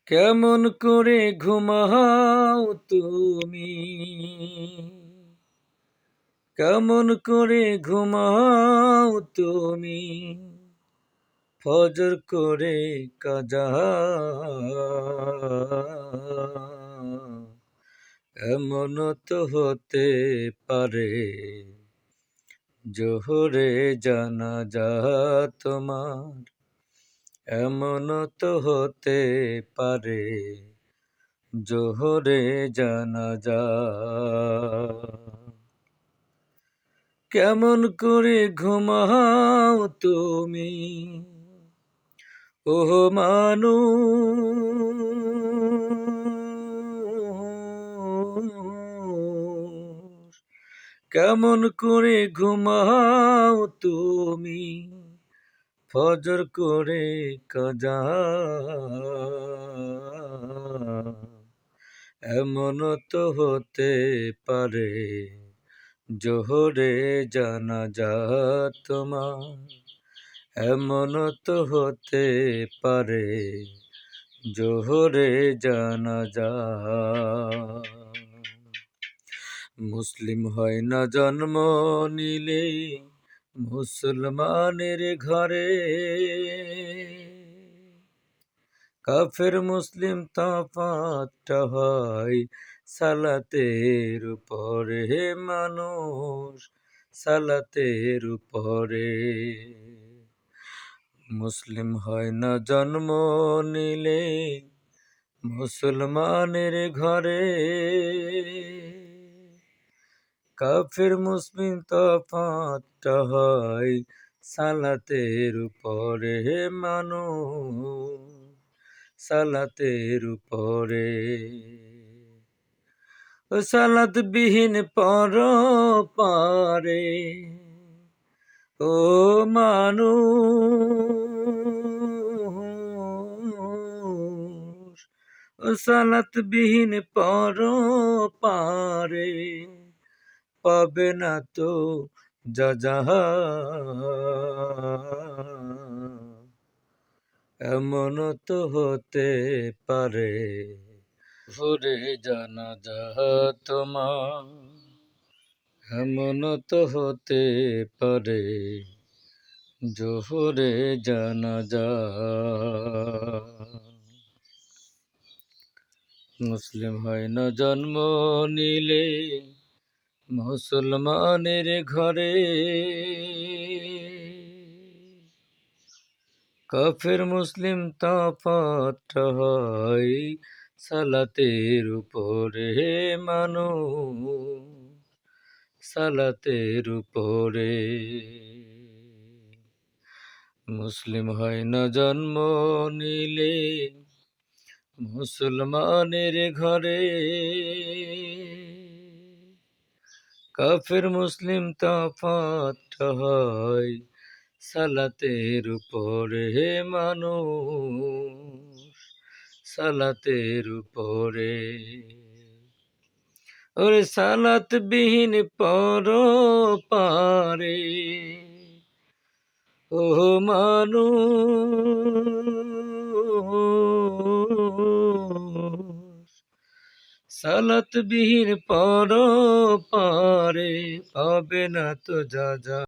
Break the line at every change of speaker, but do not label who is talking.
কেমন করে ঘুমাও তুমি, কেমন করে ঘুমাও তুমি, ফজর করে কাজা। এমন তো হতে পারে জোহরে জানাজা তোমার, এমন তো হতে পারে জোহরে জানাজা। কেমন করে ঘুমাও তুমি ও মানুষ, কেমন করে ঘুমাও তুমি, ফজর করে কাজা। এমন তো হতে পারে জোহরে জানাজা তোমার, এমন তো হতে পারে জোহরে জানাজা। মুসলিম হয় না জন্ম নিলে মুসলমানের ঘরে, কাফের মুসলিম তফাৎটা হয় সালাতের উপরে, মানুষ সালাতের উপরে। মুসলিম হয় না জন্ম নিলে মুসলমানের ঘরে, কাফের মুসলিম তফাৎটা হয় সালাতের উপরে, মানুষ সালাতের উপরে। ও সালাত বিহীন পর পারে ও মানুষ, ও সালাত বিহীন পর পারে, পাবে না তো যা। এমন তো হতে পারে ভোরে জানাজা তোমার, এমন তো হতে পারে জোহরে জানাজা। মুসলিম হয় না জন্ম নিলে মুসলমানের ঘরে, কাফের মুসলিম তফাৎটা হয় সালাতের উপরে, মানুষ সালাতের উপরে। মুসলিম হয় না জন্ম নিলে মুসলমানের ঘরে, কাফের মুসলিম তফাৎটা হয় সালাতের উপরে, মানুষ সালাতের উপরে। ওরে সালাত বিহীন পর পারে ও মানুষ, সালাত বিহীন পর পারে, পাবে না তো যা।